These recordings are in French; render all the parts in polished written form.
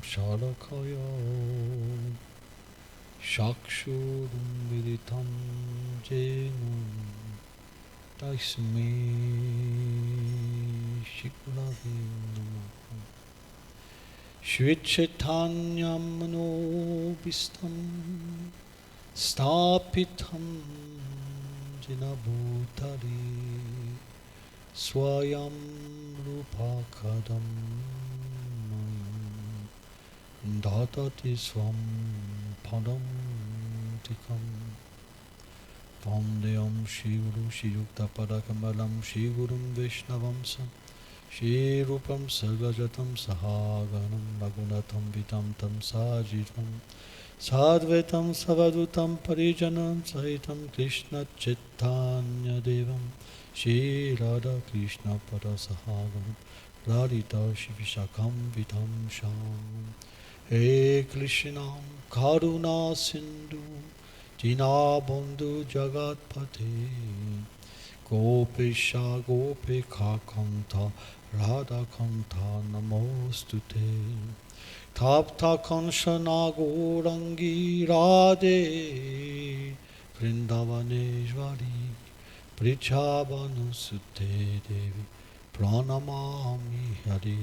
Shalakaya Shakshurumilitam Jenam Tasmai Shikrave Namaha Shri Chaitanya Manobhistam Stapitam Jena Bhutale Swayam Rupa Kadam Dadati Swam Padam Tikam Vandeyam Shri Guru Shri Yukta Padakamalam Shri Gurum Vaishnavamsa Shri Rupam Sargajatam Sahaganam Raghunatham Vitam Tam Sajitam Sadvetam Savadutam Parijanam Sahitam Krishna Chaitanya Devam Shri Radha Krishna Pada Sahaganam Radhita Shivishakam Vitam Sham He Krishna Karuna Sindhu Dinabandhu Jagatpate Gopesha Gopika Kanta Radha Kanta Namostute Tapta Kanshana Gourangi Radhe Vrindavaneshwari Prichabhanusute Devi Pranamami Hare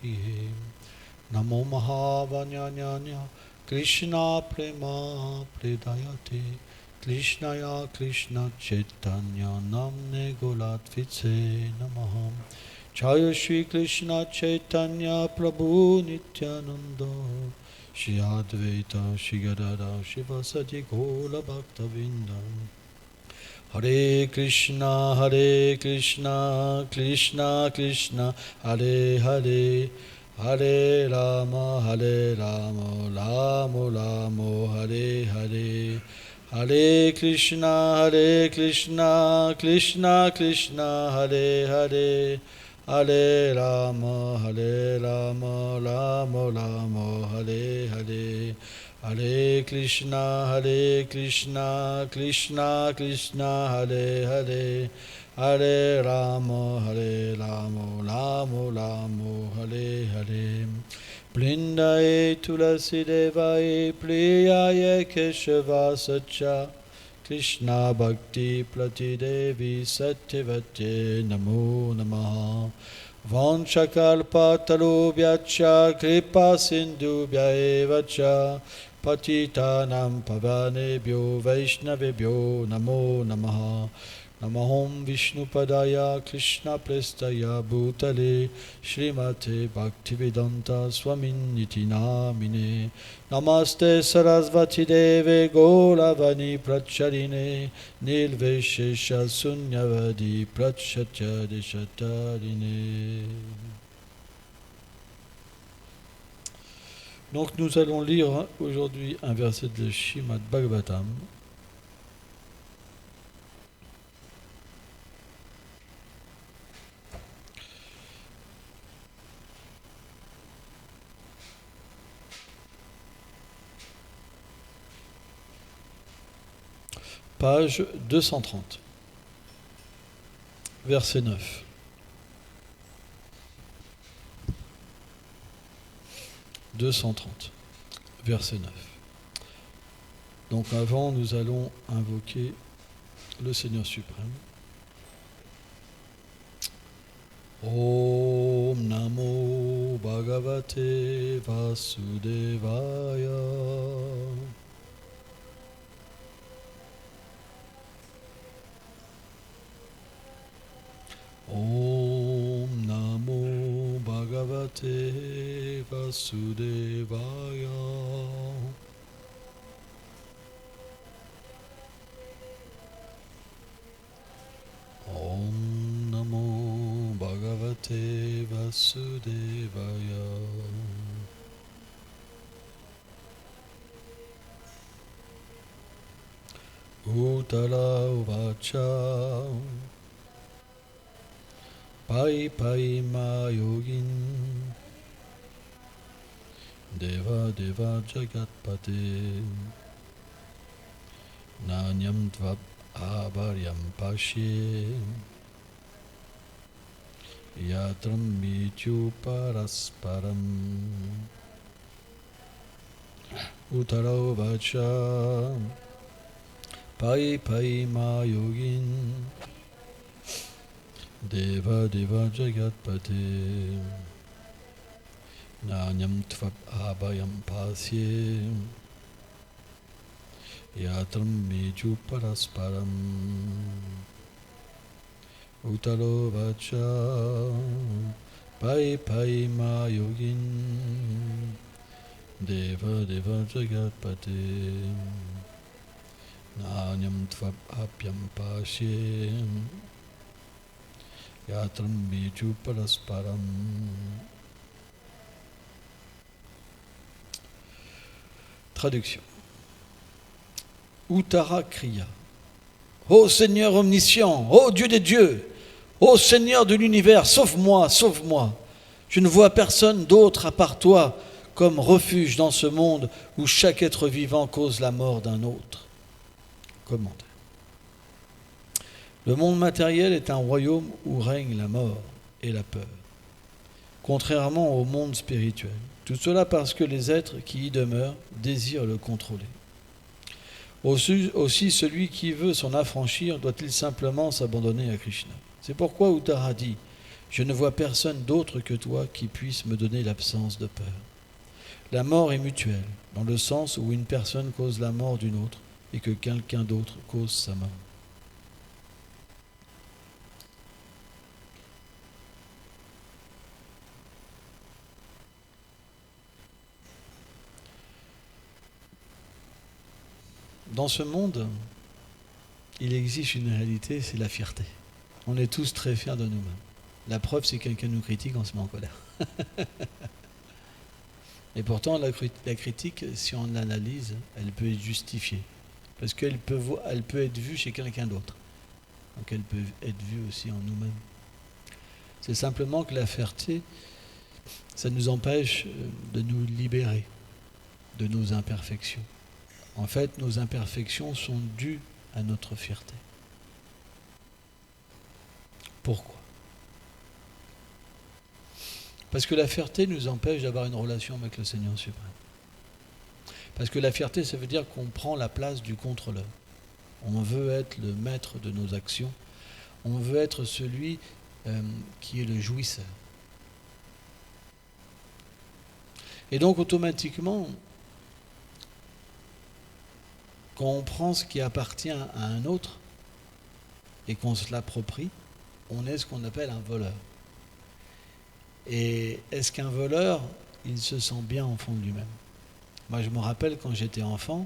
Priye Namo Mahavanyanyanya Krishna Prema Pridayate Krishnaya Krishna Chaitanya Namne Golatvice Namaham Jaya Shri Krishna Chaitanya Prabhu Nityananda Shri Advaita Shri Gadada Shivasati Gola Bhakta Vindam Hare Krishna Krishna Krishna Hare Hare Hare Rama Rama Rama Hare Hare Hare Krishna Krishna Krishna Hare Hare Hare Rama Rama Rama Hare Hare Hare Krishna Krishna Krishna Hare Hare Hare Rama Rama Hare Hare Brindaye Tulasi Devaye Priyaye Keshava Sacha Krishna Bhakti Prati Devi Satyavate Namo Namaha Vanchakalpa Tarubhyacha Kripa Sindhubhya Evacha Patitanam Pavanebhyo Vaishnavebhyo Namo Namaha Namahom Vishnupadaya Krishna Prestaya Bhutale Srimate Bhaktivedanta Swaminiti Namine Namaste Sarasvati Deve Gauravani Pracharine Nilveshesha Sunyavadi Prachatya Deshatarine. Donc nous allons lire aujourd'hui un verset de Srimad Bhagavatam. Page 230, verset 9. Verset 9. Donc avant, nous allons invoquer le Seigneur suprême. Om Namo Bhagavate Vasudevaya. Om Namo Bhagavate Vasudevaya. Om Namo Bhagavate Vasudevaya. Uttara Uvacha Pai Pai Ma Yogin Deva Deva Jagatpate Nanyam Dvab Avaryam Pashe Yatram Mityu Parasparam. Uttaro vacha pai pai ma yogin deva deva jagatpate nanyam tvap abhayam pasye yatram meju parasparam Uttaro vacha pai pai ma yogin Deva Deva Jagatpate Nanyam Tvap Apyam Pasye Yatram Meju Parasparam. Traduction. Uttara Kriya. Ô Seigneur omniscient, ô Dieu des dieux, ô Seigneur de l'univers, sauve-moi, sauve-moi. Je ne vois personne d'autre à part toi comme refuge dans ce monde où chaque être vivant cause la mort d'un autre. Commentaire. Le monde matériel est un royaume où règne la mort et la peur, contrairement au monde spirituel. Tout cela parce que les êtres qui y demeurent désirent le contrôler. Aussi, celui qui veut s'en affranchir doit-il simplement s'abandonner à Krishna. C'est pourquoi Uttara dit « Je ne vois personne d'autre que toi qui puisse me donner l'absence de peur. » La mort est mutuelle, dans le sens où une personne cause la mort d'une autre et que quelqu'un d'autre cause sa mort. Dans ce monde, il existe une réalité, c'est la fierté. On est tous très fiers de nous-mêmes. La preuve, c'est que quelqu'un nous critique, on se met en colère. Et pourtant, la critique, si on l'analyse, elle peut être justifiée. Parce qu'elle peut être vue chez quelqu'un d'autre. Donc elle peut être vue aussi en nous-mêmes. C'est simplement que la fierté, ça nous empêche de nous libérer de nos imperfections. En fait, nos imperfections sont dues à notre fierté. Pourquoi ? Parce que la fierté nous empêche d'avoir une relation avec le Seigneur suprême. Parce que la fierté, ça veut dire qu'on prend la place du contrôleur. On veut être le maître de nos actions. On veut être celui qui est le jouisseur. Et donc, automatiquement, quand on prend ce qui appartient à un autre et qu'on se l'approprie, on est ce qu'on appelle un voleur. Et est-ce qu'un voleur, il se sent bien au fond de lui-même ? Moi, je me rappelle quand j'étais enfant,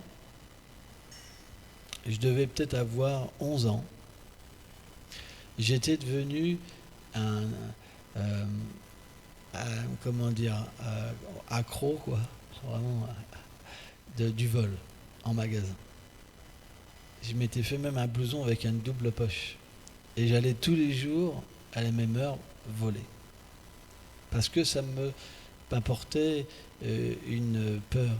je devais peut-être avoir 11 ans. J'étais devenu accro, quoi, vraiment, du vol en magasin. Je m'étais fait même un blouson avec une double poche. Et j'allais tous les jours, à la même heure, voler. Parce que ça m'apportait une peur.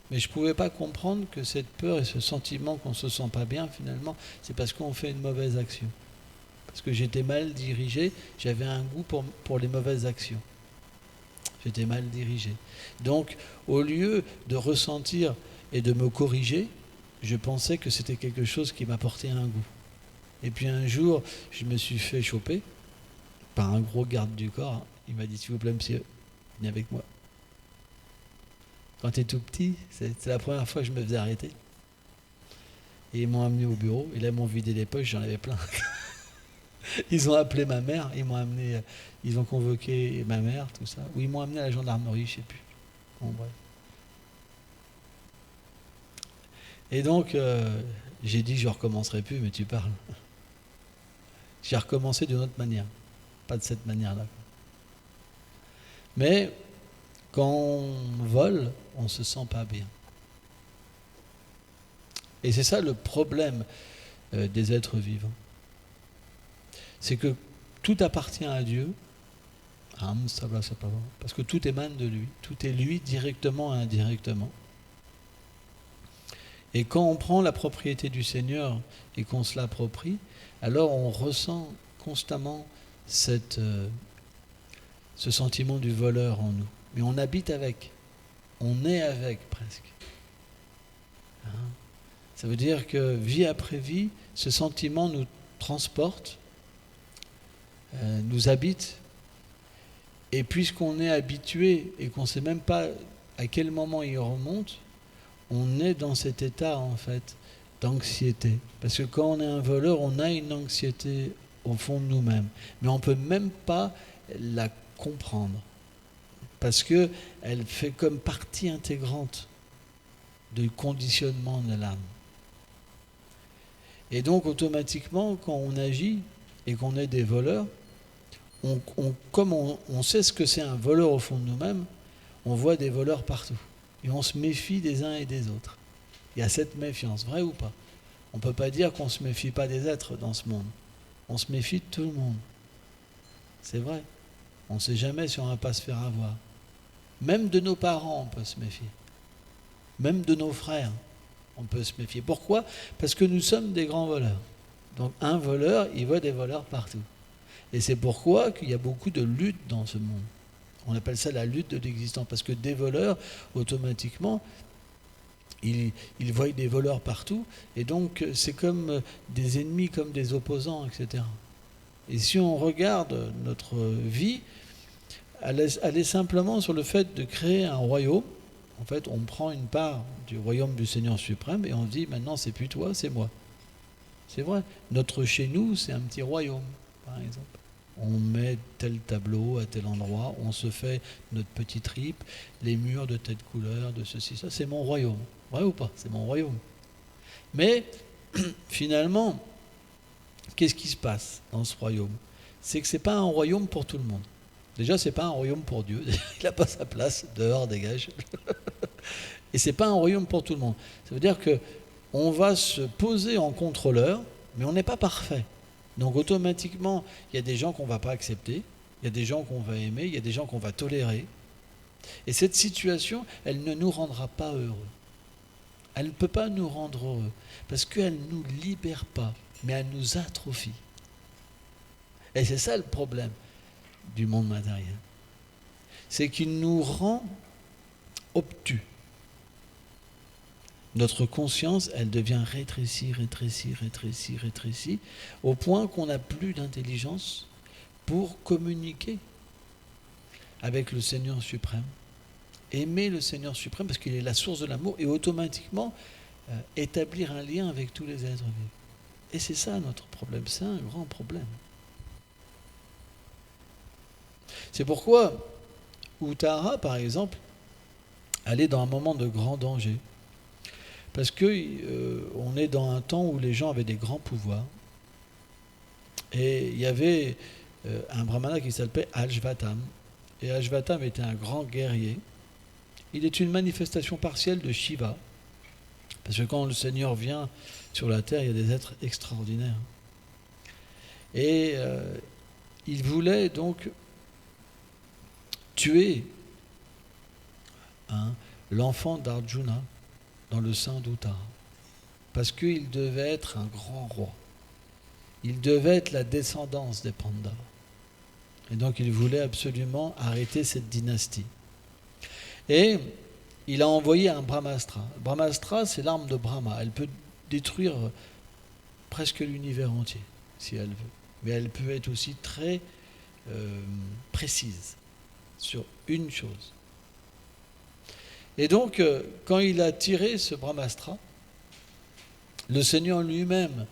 Mais je ne pouvais pas comprendre que cette peur et ce sentiment qu'on ne se sent pas bien, finalement, c'est parce qu'on fait une mauvaise action. Parce que j'étais mal dirigé, j'avais un goût pour les mauvaises actions. J'étais mal dirigé. Donc, au lieu de ressentir et de me corriger, je pensais que c'était quelque chose qui m'apportait un goût. Et puis un jour, je me suis fait choper par un gros garde du corps. Il m'a dit, s'il vous plaît, monsieur, venez avec moi. Quand tu es tout petit, c'est la première fois que je me faisais arrêter. Et ils m'ont amené au bureau, et là, ils m'ont vidé les poches, j'en avais plein. Ils ont appelé ma mère, ils ont convoqué ma mère, tout ça. Ou ils m'ont amené à la gendarmerie, je ne sais plus. Bon, bref. Et donc, j'ai dit, je ne recommencerai plus, mais tu parles. J'ai recommencé d'une autre manière, pas de cette manière-là. Mais quand on vole, on ne se sent pas bien. Et c'est ça le problème des êtres vivants. C'est que tout appartient à Dieu, parce que tout émane de lui, tout est lui directement et indirectement. Et quand on prend la propriété du Seigneur et qu'on se l'approprie, alors on ressent constamment ce sentiment du voleur en nous. Mais on habite avec. On est avec presque. Hein? Ça veut dire que vie après vie, ce sentiment nous transporte, nous habite. Et puisqu'on est habitué et qu'on ne sait même pas à quel moment il remonte, on est dans cet état en fait d'anxiété. Parce que quand on est un voleur, on a une anxiété au fond de nous-mêmes. Mais on ne peut même pas la comprendre. Parce qu'elle fait comme partie intégrante du conditionnement de l'âme. Et donc automatiquement, quand on agit et qu'on est des voleurs, comme on sait ce que c'est un voleur au fond de nous-mêmes, on voit des voleurs partout. Et on se méfie des uns et des autres. Il y a cette méfiance, vrai ou pas? On ne peut pas dire qu'on ne se méfie pas des êtres dans ce monde. On se méfie de tout le monde. C'est vrai. On ne sait jamais si on ne va pas se faire avoir. Même de nos parents, on peut se méfier. Même de nos frères, on peut se méfier. Pourquoi? Parce que nous sommes des grands voleurs. Donc un voleur, il voit des voleurs partout. Et c'est pourquoi qu'il y a beaucoup de luttes dans ce monde. On appelle ça la lutte de l'existence. Parce que des voleurs, automatiquement, ils voient des voleurs partout. Et donc, c'est comme des ennemis, comme des opposants, etc. Et si on regarde notre vie, elle est simplement sur le fait de créer un royaume. En fait, on prend une part du royaume du Seigneur suprême et on dit, maintenant, c'est plus toi, c'est moi. C'est vrai. Notre chez nous, c'est un petit royaume, par exemple. On met tel tableau à tel endroit, on se fait notre petite tripe, les murs de telle couleur, de ceci, ça, c'est mon royaume. Vrai ou pas? C'est mon royaume. Mais, finalement, qu'est-ce qui se passe dans ce royaume? C'est que ce n'est pas un royaume pour tout le monde. Déjà, ce n'est pas un royaume pour Dieu. Il n'a pas sa place, dehors, dégage. Et ce n'est pas un royaume pour tout le monde. Ça veut dire qu'on va se poser en contrôleur, mais on n'est pas parfait. Donc automatiquement, il y a des gens qu'on ne va pas accepter, il y a des gens qu'on va aimer, il y a des gens qu'on va tolérer. Et cette situation, elle ne nous rendra pas heureux. Elle ne peut pas nous rendre heureux, parce qu'elle ne nous libère pas, mais elle nous atrophie. Et c'est ça le problème du monde matériel. C'est qu'il nous rend obtus. Notre conscience, elle devient rétrécie, au point qu'on n'a plus d'intelligence pour communiquer avec le Seigneur suprême. Aimer le Seigneur suprême parce qu'il est la source de l'amour et automatiquement établir un lien avec tous les êtres vivants. Et c'est ça notre problème, c'est un grand problème. C'est pourquoi Uttara, par exemple, elle est dans un moment de grand danger. Parce qu'on est dans un temps où les gens avaient des grands pouvoirs. Et il y avait un brahmana qui s'appelait Ajvatam. Et Ajvatam était un grand guerrier. Il est une manifestation partielle de Shiva. Parce que quand le Seigneur vient sur la terre, il y a des êtres extraordinaires. Et il voulait donc tuer l'enfant d'Arjuna dans le sein d'Uttara. Parce qu'il devait être un grand roi. Il devait être la descendance des Pandavas. Et donc il voulait absolument arrêter cette dynastie. Et il a envoyé un Brahmastra. Brahmastra, c'est l'arme de Brahma. Elle peut détruire presque l'univers entier, si elle veut. Mais elle peut être aussi très précise sur une chose. Et donc, quand il a tiré ce Brahmastra, le Seigneur lui-même,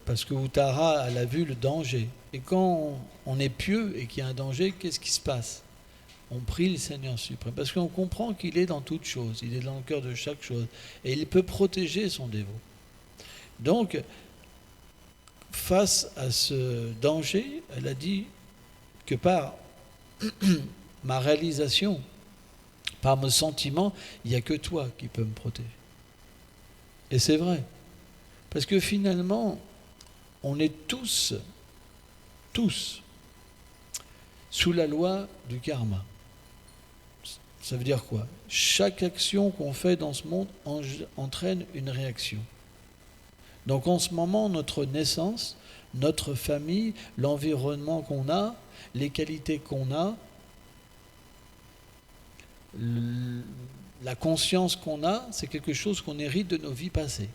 parce que Uttara, elle a vu le danger. Et quand on est pieux et qu'il y a un danger, qu'est-ce qui se passe? On prie le Seigneur suprême. Parce qu'on comprend qu'il est dans toute chose, il est dans le cœur de chaque chose. Et il peut protéger son dévot. Donc, face à ce danger, elle a dit que par ma réalisation, par mon sentiment, il n'y a que toi qui peux me protéger. Et c'est vrai. Parce que finalement, on est tous, sous la loi du karma. Ça veut dire quoi? Chaque action qu'on fait dans ce monde entraîne une réaction. Donc en ce moment, notre naissance, notre famille, l'environnement qu'on a, les qualités qu'on a, la conscience qu'on a, c'est quelque chose qu'on hérite de nos vies passées.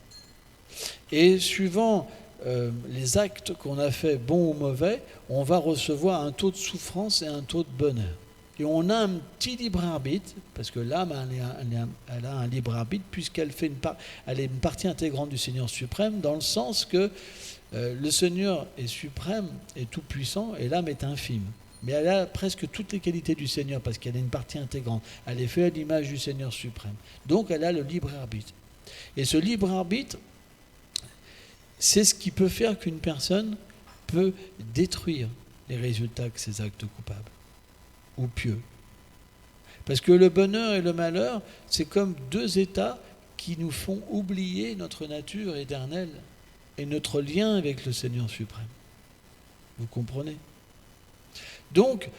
Et suivant les actes qu'on a fait, bons ou mauvais, on va recevoir un taux de souffrance et un taux de bonheur. Et on a un petit libre arbitre, parce que l'âme elle a un libre arbitre, puisqu'elle elle est une partie intégrante du Seigneur suprême, dans le sens que le Seigneur est suprême et tout puissant, et l'âme est infime. Mais elle a presque toutes les qualités du Seigneur, parce qu'elle est une partie intégrante. Elle est faite à l'image du Seigneur suprême. Donc elle a le libre arbitre. Et ce libre arbitre, c'est ce qui peut faire qu'une personne peut détruire les résultats de ses actes coupables ou pieux. Parce que le bonheur et le malheur, c'est comme deux états qui nous font oublier notre nature éternelle et notre lien avec le Seigneur suprême. Vous comprenez ? Donc,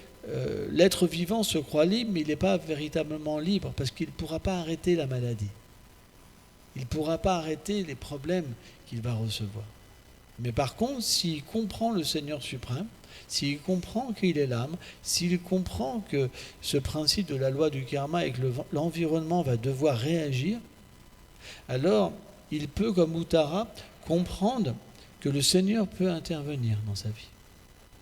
l'être vivant se croit libre, mais il n'est pas véritablement libre, parce qu'il ne pourra pas arrêter la maladie. Il ne pourra pas arrêter les problèmes qu'il va recevoir. Mais par contre, s'il comprend le Seigneur suprême, s'il comprend qu'il est l'âme, s'il comprend que ce principe de la loi du karma et que l'environnement va devoir réagir, alors il peut, comme Uttara, comprendre que le Seigneur peut intervenir dans sa vie.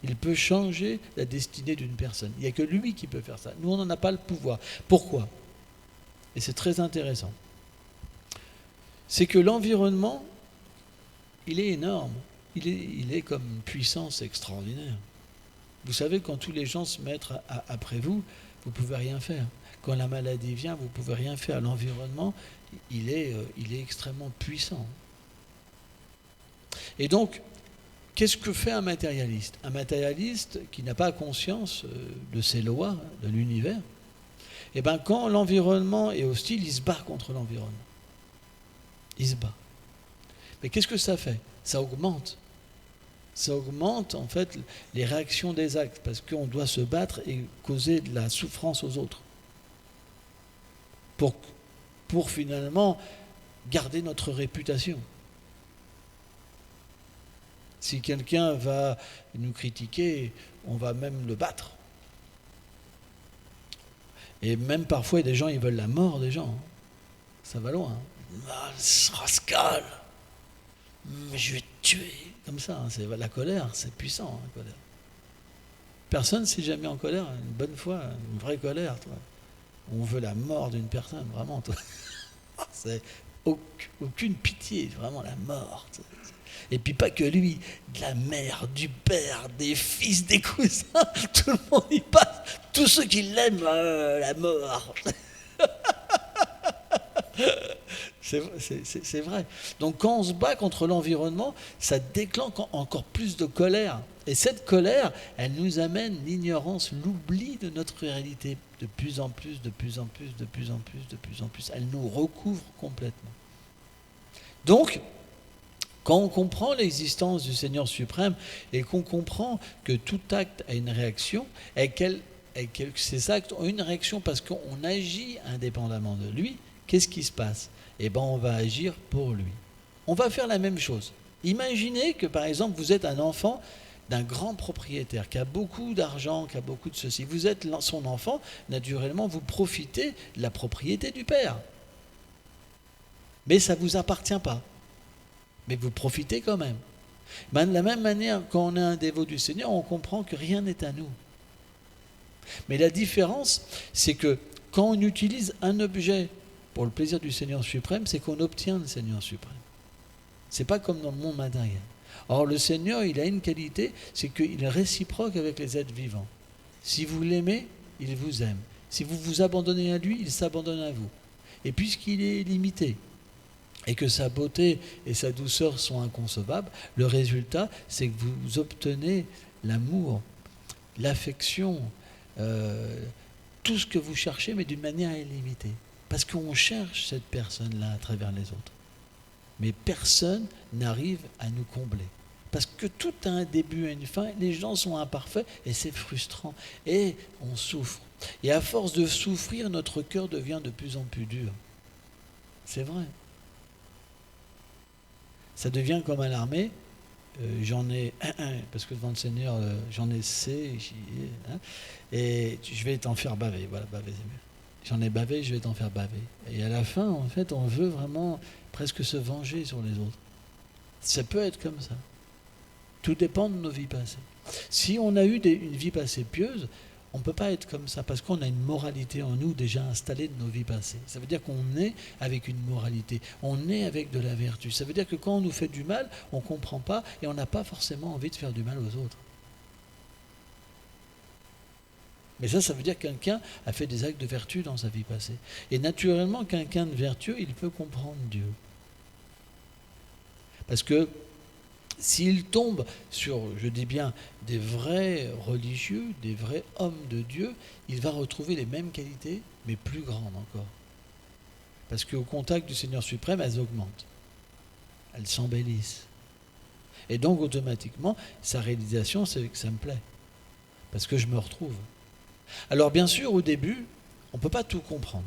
Il peut changer la destinée d'une personne. Il n'y a que lui qui peut faire ça. Nous, on n'en a pas le pouvoir. Pourquoi ? Et c'est très intéressant. C'est que l'environnement, il est énorme. Il est comme une puissance extraordinaire. Vous savez, quand tous les gens se mettent après vous, vous ne pouvez rien faire. Quand la maladie vient, vous ne pouvez rien faire. L'environnement, il est extrêmement puissant. Et donc, qu'est-ce que fait un matérialiste ? Un matérialiste qui n'a pas conscience de ces lois, de l'univers, eh bien, quand l'environnement est hostile, il se bat contre l'environnement. Il se bat. Mais qu'est-ce que ça fait ? Ça augmente. Ça augmente, en fait, les réactions des actes, parce qu'on doit se battre et causer de la souffrance aux autres. Pour finalement garder notre réputation. Si quelqu'un va nous critiquer, on va même le battre. Et même parfois, il y a des gens, ils veulent la mort des gens. Ça va loin. Ah, ce rascal, mais je vais te tuer. Comme ça, c'est la colère, c'est puissant, la colère. Personne ne s'est jamais en colère, une bonne fois, une vraie colère, toi. On veut la mort d'une personne, vraiment, toi. C'est aucune pitié, vraiment la mort. Et puis pas que lui, de la mère, du père, des fils, des cousins, tout le monde y passe. Tous ceux qui l'aiment, la mort. C'est vrai. Donc quand on se bat contre l'environnement, ça déclenche encore plus de colère. Et cette colère, elle nous amène l'ignorance, l'oubli de notre réalité. De plus en plus, de plus en plus, de plus en plus, de plus en plus. Elle nous recouvre complètement. Donc, quand on comprend l'existence du Seigneur suprême et qu'on comprend que tout acte a une réaction et que ces actes ont une réaction parce qu'on agit indépendamment de lui, qu'est-ce qui se passe ? Eh bien, on va agir pour lui. On va faire la même chose. Imaginez que, par exemple, vous êtes un enfant d'un grand propriétaire qui a beaucoup d'argent, qui a beaucoup de ceci. Vous êtes son enfant, naturellement, vous profitez de la propriété du père. Mais ça ne vous appartient pas. Mais vous profitez quand même. De la même manière, quand on est un dévot du Seigneur, on comprend que rien n'est à nous. Mais la différence, c'est que quand on utilise un objet pour le plaisir du Seigneur suprême, c'est qu'on obtient le Seigneur suprême. C'est pas comme dans le monde matériel. Or, le Seigneur, il a une qualité, c'est qu'il est réciproque avec les êtres vivants. Si vous l'aimez, il vous aime. Si vous vous abandonnez à lui, il s'abandonne à vous. Et puisqu'il est limité, et que sa beauté et sa douceur sont inconcevables, le résultat, c'est que vous obtenez l'amour, l'affection, tout ce que vous cherchez, mais d'une manière illimitée. Parce qu'on cherche cette personne-là à travers les autres. Mais personne n'arrive à nous combler. Parce que tout a un début et une fin, les gens sont imparfaits et c'est frustrant. Et on souffre. Et à force de souffrir, notre cœur devient de plus en plus dur. C'est vrai. Ça devient comme à l'armée. J'en ai parce que devant le Seigneur, j'en ai C, et je vais t'en faire baver. Voilà, baver, c'est mieux. J'en ai bavé, je vais t'en faire baver. Et à la fin, en fait, on veut vraiment presque se venger sur les autres. Ça peut être comme ça. Tout dépend de nos vies passées. Si on a eu une vie passée pieuse, on ne peut pas être comme ça parce qu'on a une moralité en nous déjà installée de nos vies passées. Ça veut dire qu'on est avec une moralité, on est avec de la vertu. Ça veut dire que quand on nous fait du mal, on ne comprend pas et on n'a pas forcément envie de faire du mal aux autres. Mais ça veut dire que quelqu'un a fait des actes de vertu dans sa vie passée. Et naturellement, quelqu'un de vertueux, il peut comprendre Dieu. Parce que s'il tombe sur, je dis bien, des vrais religieux, des vrais hommes de Dieu, il va retrouver les mêmes qualités, mais plus grandes encore. Parce qu'au contact du Seigneur suprême, elles augmentent. Elles s'embellissent. Et donc, automatiquement, sa réalisation, c'est que ça me plaît. Parce que je me retrouve. Alors, bien sûr, au début, on ne peut pas tout comprendre.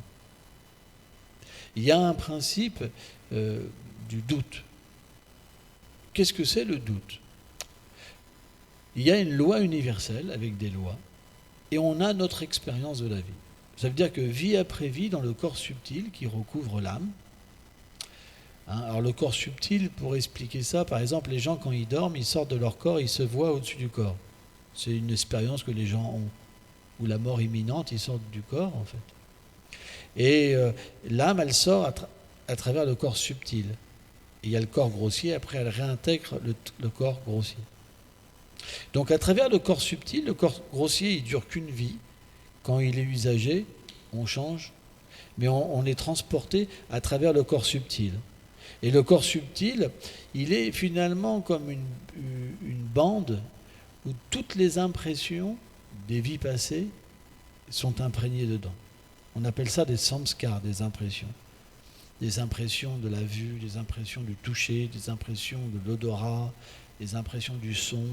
Il y a un principe du doute. Qu'est-ce que c'est le doute? Il y a une loi universelle avec des lois et on a notre expérience de la vie. Ça veut dire que vie après vie dans le corps subtil qui recouvre l'âme. Alors le corps subtil, pour expliquer ça, par exemple, les gens quand ils dorment, ils sortent de leur corps, ils se voient au-dessus du corps. C'est une expérience que les gens ont. Ou la mort imminente, ils sortent du corps en fait. Et l'âme, elle sort à travers le corps subtil. Et il y a le corps grossier, après elle réintègre le corps grossier. Donc à travers le corps subtil, le corps grossier, il ne dure qu'une vie. Quand il est usagé, on change, mais on est transporté à travers le corps subtil. Et le corps subtil, il est finalement comme une bande où toutes les impressions des vies passées sont imprégnées dedans. On appelle ça des samskars, des impressions. Des impressions de la vue, des impressions du toucher, des impressions de l'odorat, des impressions du son.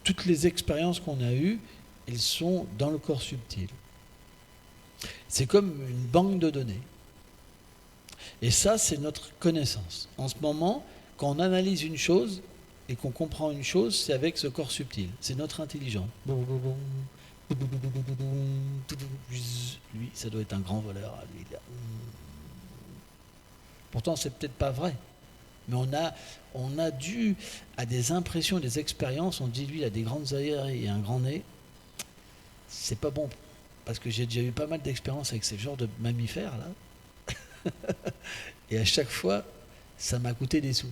Toutes les expériences qu'on a eues, elles sont dans le corps subtil. C'est comme une banque de données. Et ça, c'est notre connaissance. En ce moment, quand on analyse une chose et qu'on comprend une chose, c'est avec ce corps subtil. C'est notre intelligence. Lui, ça doit être un grand voleur. Lui, pourtant, c'est peut-être pas vrai. Mais on a dû à des impressions, des expériences, on dit lui, il a des grandes aires et un grand nez. C'est pas bon. Parce que j'ai déjà eu pas mal d'expériences avec ces genres de mammifères, là. Et à chaque fois, ça m'a coûté des sous.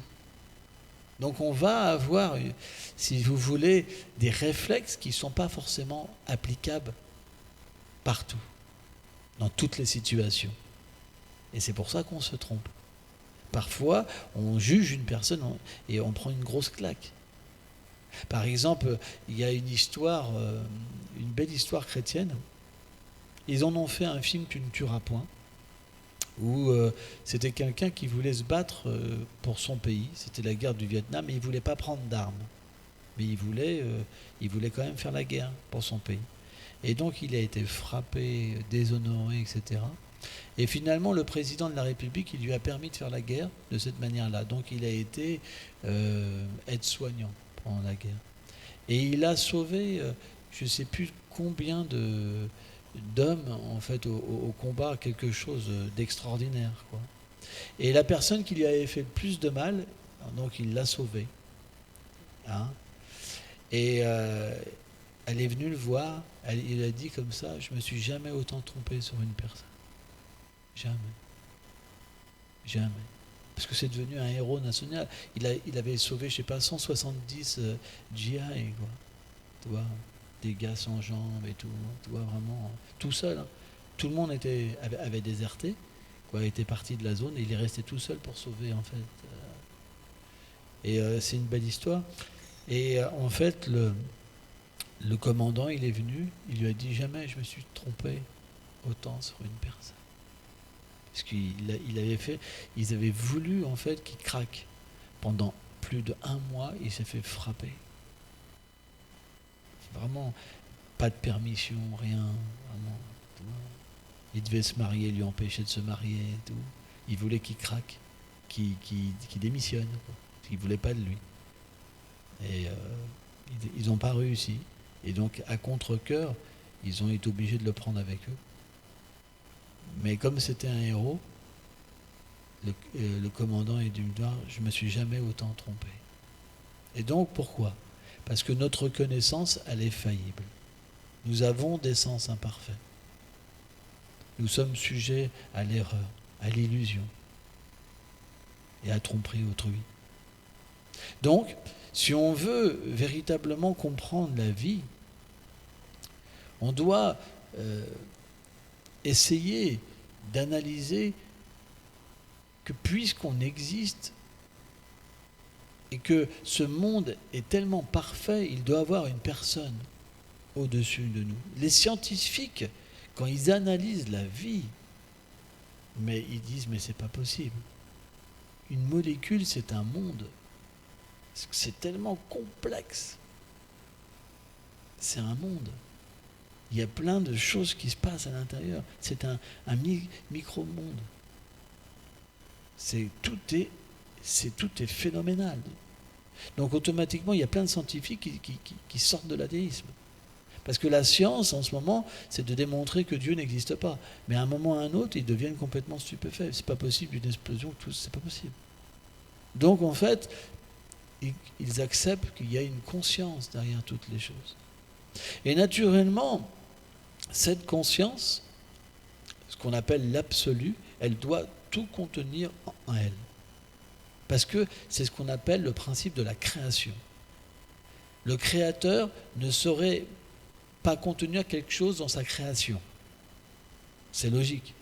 Donc on va avoir, si vous voulez, des réflexes qui ne sont pas forcément applicables partout, dans toutes les situations. Et c'est pour ça qu'on se trompe. Parfois, on juge une personne et on prend une grosse claque. Par exemple, il y a une histoire, une belle histoire chrétienne. Ils en ont fait un film « Tu ne tueras point », où c'était quelqu'un qui voulait se battre pour son pays. C'était la guerre du Vietnam, mais il ne voulait pas prendre d'armes. Mais il voulait quand même faire la guerre pour son pays. Et donc il a été frappé, déshonoré, etc. Et finalement, le président de la République, il lui a permis de faire la guerre de cette manière-là. Donc il a été aide-soignant pendant la guerre. Et il a sauvé, je ne sais plus combien d'hommes en fait au combat, quelque chose d'extraordinaire, quoi. Et la personne qui lui avait fait le plus de mal, donc il l'a sauvé. Hein. Et elle est venue le voir, il a dit comme ça, je me suis jamais autant trompé sur une personne. Jamais. Jamais. Parce que c'est devenu un héros national. Il avait sauvé, je sais pas, 170 GI, quoi. Tu vois, des gars sans jambes et tout. Tu vois, vraiment, tout seul. Hein. Tout le monde avait déserté, quoi, était parti de la zone et il est resté tout seul pour sauver, en fait. Et c'est une belle histoire. Et en fait, le commandant, il est venu, il lui a dit, jamais je me suis trompé autant sur une personne. Parce ils avaient voulu en fait qu'il craque. Pendant plus d'1 mois, il s'est fait frapper. Vraiment, pas de permission, rien. Vraiment, il devait se marier, il lui empêchait de se marier et tout. Il voulait qu'il craque, qu'il démissionne. Quoi. Il ne voulait pas de lui. Et ils n'ont pas réussi. Et donc, à contre-cœur, ils ont été obligés de le prendre avec eux. Mais comme c'était un héros, le commandant est d'une gloire, je ne me suis jamais autant trompé. Et donc pourquoi ? Parce que notre connaissance, elle est faillible. Nous avons des sens imparfaits. Nous sommes sujets à l'erreur, à l'illusion et à tromperie autrui. Donc, si on veut véritablement comprendre la vie, on doit essayer d'analyser que puisqu'on existe et que ce monde est tellement parfait, il doit avoir une personne au-dessus de nous. Les scientifiques, quand ils analysent la vie, mais ils disent mais c'est pas possible. Une molécule, c'est un monde. C'est tellement complexe. C'est un monde. Il y a plein de choses qui se passent à l'intérieur. C'est un micro-monde. Tout est phénoménal. Donc automatiquement, il y a plein de scientifiques qui sortent de l'athéisme. Parce que la science, en ce moment, c'est de démontrer que Dieu n'existe pas. Mais à un moment ou à un autre, ils deviennent complètement stupéfaits. C'est pas possible, une explosion, tout, c'est pas possible. Donc en fait, ils acceptent qu'il y a une conscience derrière toutes les choses. Et naturellement, cette conscience, ce qu'on appelle l'absolu, elle doit tout contenir en elle. Parce que c'est ce qu'on appelle le principe de la création. Le créateur ne saurait pas contenir quelque chose dans sa création. C'est logique.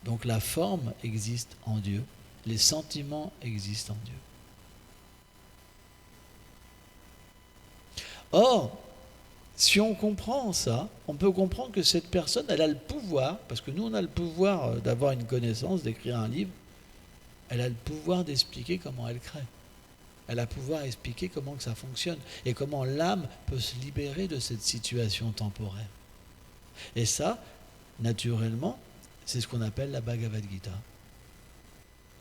Donc la forme existe en Dieu, les sentiments existent en Dieu. Or, si on comprend ça, on peut comprendre que cette personne, elle a le pouvoir, parce que nous on a le pouvoir d'avoir une connaissance, d'écrire un livre, elle a le pouvoir d'expliquer comment elle crée. Elle a le pouvoir d'expliquer comment que ça fonctionne et comment l'âme peut se libérer de cette situation temporaire. Et ça, naturellement, c'est ce qu'on appelle la Bhagavad Gita.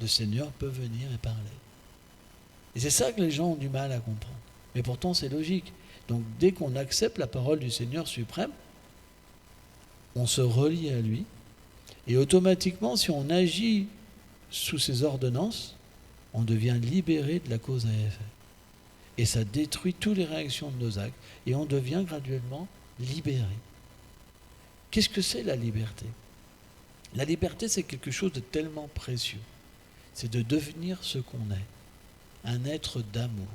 Le Seigneur peut venir et parler. Et c'est ça que les gens ont du mal à comprendre. Mais pourtant, c'est logique. Donc, dès qu'on accepte la parole du Seigneur suprême, on se relie à lui. Et automatiquement, si on agit sous ses ordonnances, on devient libéré de la cause à effet. Et ça détruit toutes les réactions de nos actes. Et on devient graduellement libéré. Qu'est-ce que c'est la liberté ? La liberté, c'est quelque chose de tellement précieux. C'est de devenir ce qu'on est. Un être d'amour.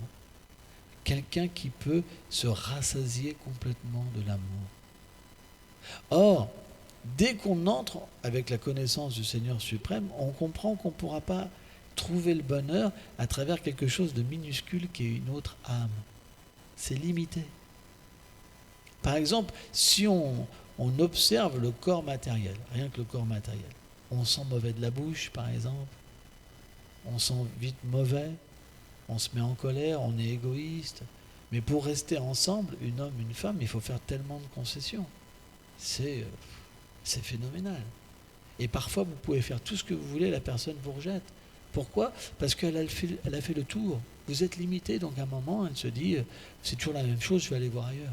Quelqu'un qui peut se rassasier complètement de l'amour. Or, dès qu'on entre avec la connaissance du Seigneur suprême, on comprend qu'on ne pourra pas trouver le bonheur à travers quelque chose de minuscule qui est une autre âme. C'est limité. Par exemple, si on observe le corps matériel, rien que le corps matériel, on sent mauvais de la bouche, par exemple, on sent vite mauvais, on se met en colère, on est égoïste. Mais pour rester ensemble, un homme, une femme, il faut faire tellement de concessions. C'est phénoménal. Et parfois, vous pouvez faire tout ce que vous voulez, la personne vous rejette. Pourquoi ? Parce qu'elle a fait le tour. Vous êtes limité, donc à un moment, elle se dit, c'est toujours la même chose, je vais aller voir ailleurs.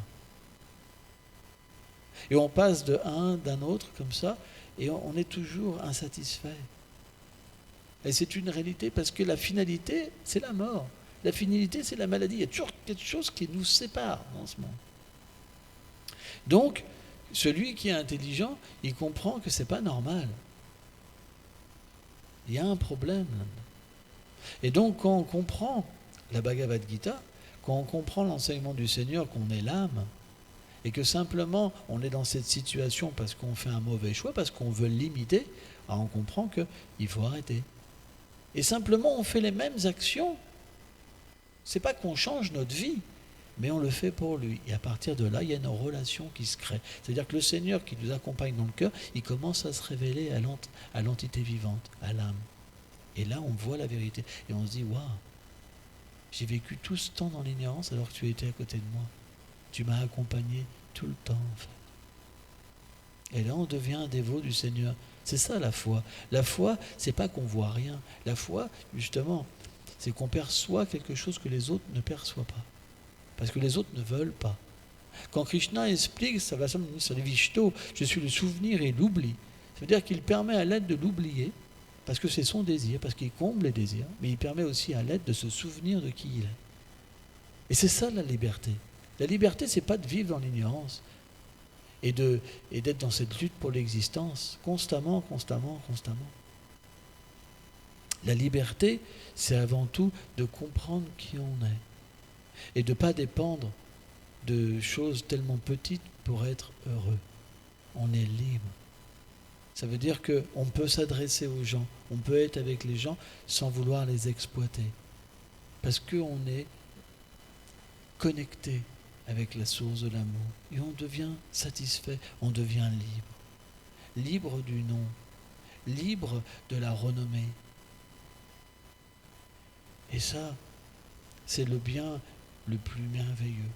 Et on passe d'un autre, comme ça, et on est toujours insatisfait. Et c'est une réalité, parce que la finalité, c'est la mort. La finalité, c'est la maladie. Il y a toujours quelque chose qui nous sépare dans ce monde. Donc, celui qui est intelligent, il comprend que ce n'est pas normal. Il y a un problème là-dedans. Et donc, quand on comprend la Bhagavad Gita, quand on comprend l'enseignement du Seigneur, qu'on est l'âme, et que simplement on est dans cette situation parce qu'on fait un mauvais choix, parce qu'on veut le limiter, alors on comprend qu'il faut arrêter. Et simplement on fait les mêmes actions. C'est pas qu'on change notre vie, mais on le fait pour lui. Et à partir de là, il y a une relation qui se crée. C'est-à-dire que le Seigneur qui nous accompagne dans le cœur, il commence à se révéler à l'entité vivante, à l'âme. Et là, on voit la vérité. Et on se dit, waouh, j'ai vécu tout ce temps dans l'ignorance alors que tu étais à côté de moi. Tu m'as accompagné tout le temps, en fait. Et là, on devient un dévot du Seigneur. C'est ça la foi. La foi, c'est pas qu'on voit rien. La foi, justement, c'est qu'on perçoit quelque chose que les autres ne perçoivent pas. Parce que les autres ne veulent pas. Quand Krishna explique, ça va sur les Vishto, je suis le souvenir et l'oubli. Ça veut dire qu'il permet à l'être de l'oublier, parce que c'est son désir, parce qu'il comble les désirs, mais il permet aussi à l'être de se souvenir de qui il est. Et c'est ça la liberté. La liberté, c'est pas de vivre dans l'ignorance et d'être dans cette lutte pour l'existence, constamment. La liberté, c'est avant tout de comprendre qui on est et de ne pas dépendre de choses tellement petites pour être heureux. On est libre. Ça veut dire qu'on peut s'adresser aux gens, on peut être avec les gens sans vouloir les exploiter. Parce qu'on est connecté avec la source de l'amour. Et on devient satisfait, on devient libre. Libre du nom, libre de la renommée. Et ça, c'est le bien le plus merveilleux.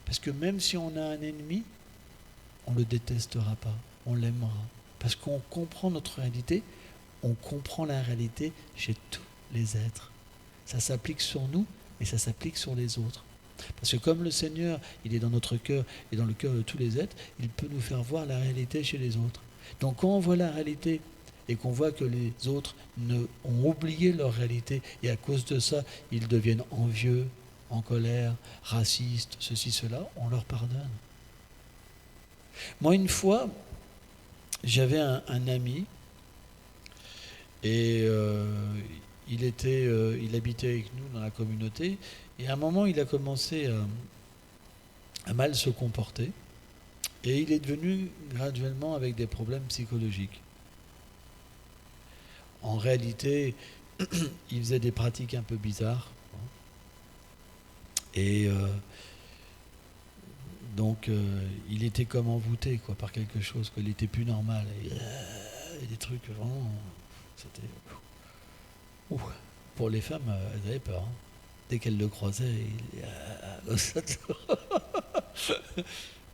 Parce que même si on a un ennemi, on ne le détestera pas, on l'aimera. Parce qu'on comprend notre réalité, on comprend la réalité chez tous les êtres. Ça s'applique sur nous et ça s'applique sur les autres. Parce que comme le Seigneur, il est dans notre cœur et dans le cœur de tous les êtres, il peut nous faire voir la réalité chez les autres. Donc quand on voit la réalité et qu'on voit que les autres ont oublié leur réalité et à cause de ça, ils deviennent envieux, en colère, racistes, ceci, cela, on leur pardonne. Moi, une fois, j'avais un ami et il habitait avec nous dans la communauté et à un moment, il a commencé à mal se comporter et il est devenu graduellement avec des problèmes psychologiques. En réalité, il faisait des pratiques un peu bizarres. Et donc, il était comme envoûté par quelque chose, il n'était plus normal. Et des trucs vraiment... C'était... Pour les femmes, elles avaient peur. Hein. Dès qu'elles le croisaient,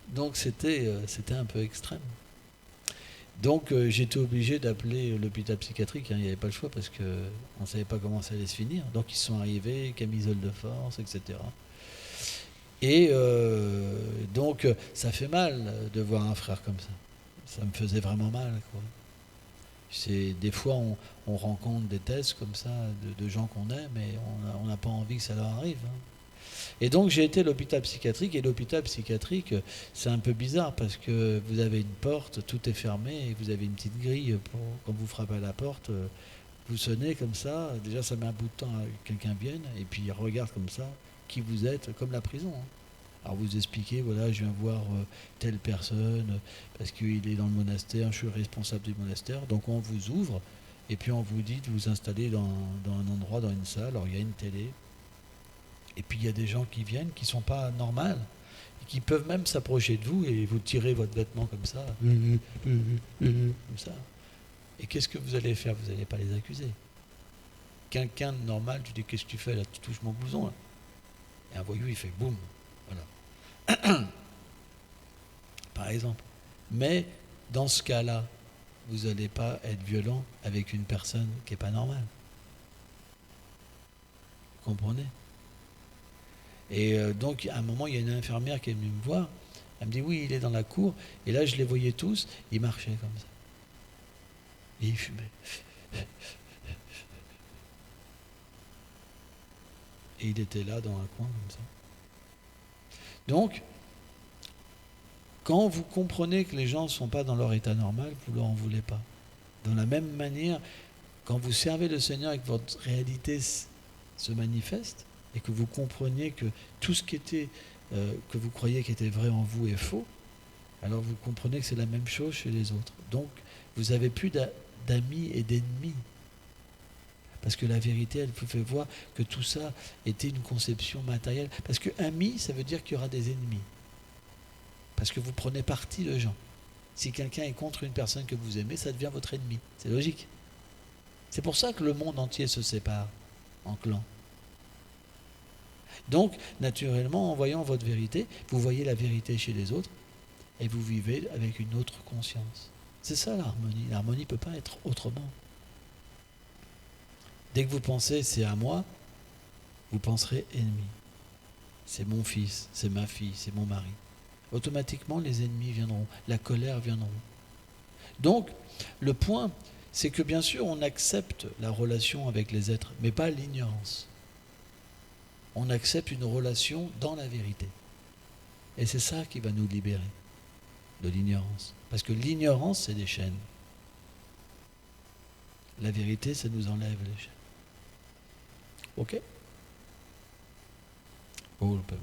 donc c'était un peu extrême. Donc j'étais obligé d'appeler l'hôpital psychiatrique, il n'y avait pas le choix parce qu'on ne savait pas comment ça allait se finir. Donc ils sont arrivés, camisole de force, etc. Et donc ça fait mal de voir un frère comme ça. Ça me faisait vraiment mal, quoi. Des fois on rencontre des tests comme ça de gens qu'on aime mais on n'a pas envie que ça leur arrive. Hein. Et donc j'ai été à l'hôpital psychiatrique, et l'hôpital psychiatrique, c'est un peu bizarre parce que vous avez une porte, tout est fermé, et vous avez une petite grille quand vous frappez à la porte, vous sonnez comme ça, déjà ça met un bout de temps à que quelqu'un vienne, et puis il regarde comme ça qui vous êtes, comme la prison. Hein. Alors vous expliquez, voilà, je viens voir telle personne, parce qu'il est dans le monastère, je suis responsable du monastère, donc on vous ouvre, et puis on vous dit de vous installer dans un endroit, dans une salle, alors il y a une télé, et puis il y a des gens qui viennent, qui ne sont pas normales, et qui peuvent même s'approcher de vous et vous tirer votre vêtement comme ça. Comme ça. Et qu'est-ce que vous allez faire? Vous n'allez pas les accuser. Quelqu'un de normal, tu dis, qu'est-ce que tu fais là? Tu touches mon blouson là. Et un voyou, il fait boum. Voilà. Par exemple. Mais dans ce cas-là, vous n'allez pas être violent avec une personne qui n'est pas normale. Vous comprenez? Et donc, à un moment, il y a une infirmière qui est venue me voir. Elle me dit, oui, il est dans la cour. Et là, je les voyais tous. Ils marchaient comme ça. Et ils fumaient. Et il était là, dans un coin, comme ça. Donc, quand vous comprenez que les gens ne sont pas dans leur état normal, vous ne leur en voulez pas. De la même manière, quand vous servez le Seigneur et que votre réalité se manifeste, et que vous compreniez que tout ce qui était, que vous croyez qui était vrai en vous est faux, alors vous comprenez que c'est la même chose chez les autres. Donc, vous n'avez plus d'amis et d'ennemis. Parce que la vérité, elle vous fait voir que tout ça était une conception matérielle. Parce que ami, ça veut dire qu'il y aura des ennemis. Parce que vous prenez parti de gens. Si quelqu'un est contre une personne que vous aimez, ça devient votre ennemi. C'est logique. C'est pour ça que le monde entier se sépare en clans. Donc, naturellement, en voyant votre vérité, vous voyez la vérité chez les autres et vous vivez avec une autre conscience. C'est ça l'harmonie. L'harmonie ne peut pas être autrement. Dès que vous pensez « c'est à moi », vous penserez « ennemi ». C'est mon fils, c'est ma fille, c'est mon mari. Automatiquement, les ennemis viendront, la colère viendront. Donc, le point, c'est que bien sûr, on accepte la relation avec les êtres, mais pas l'ignorance. On accepte une relation dans la vérité. Et c'est ça qui va nous libérer de l'ignorance. Parce que l'ignorance, c'est des chaînes. La vérité, ça nous enlève les chaînes. Ok? Oh, le paiement.